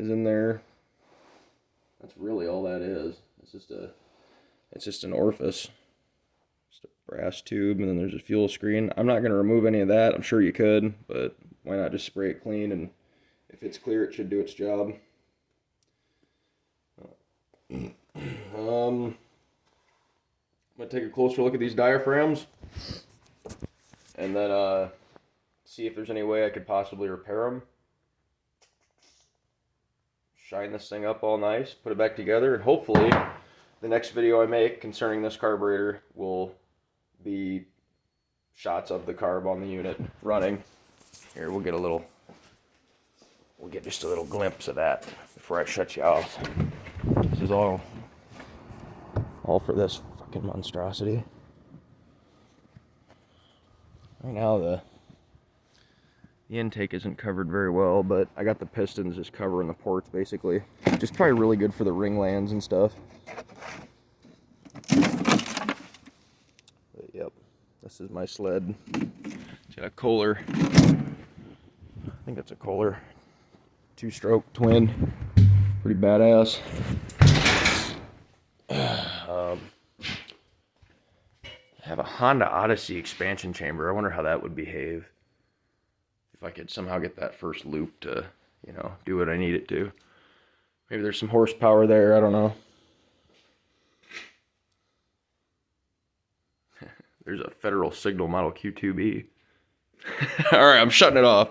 is in there. That's really all that is. It's just an orifice. Just a brass tube, and then there's a fuel screen. I'm not going to remove any of that. I'm sure you could, but why not just spray it clean, and if it's clear, it should do its job. I'm going to take a closer look at these diaphragms, and then see if there's any way I could possibly repair them. Shine this thing up all nice, put it back together, and hopefully the next video I make concerning this carburetor will be shots of the carb on the unit running. Here, we'll get just a little glimpse of that before I shut you off. This is all for this fucking monstrosity. Right now the intake isn't covered very well, but I got the pistons just covering the ports basically. Just probably really good for the ring lands and stuff. But yep, this is my sled. It's got a Kohler. I think it's a Kohler 2-stroke twin. Pretty badass. I have a Honda Odyssey expansion chamber. I wonder how that would behave if I could somehow get that first loop to, you know, do what I need it to. Maybe there's some horsepower there, I don't know. There's a Federal Signal Model Q2B. Alright, I'm shutting it off.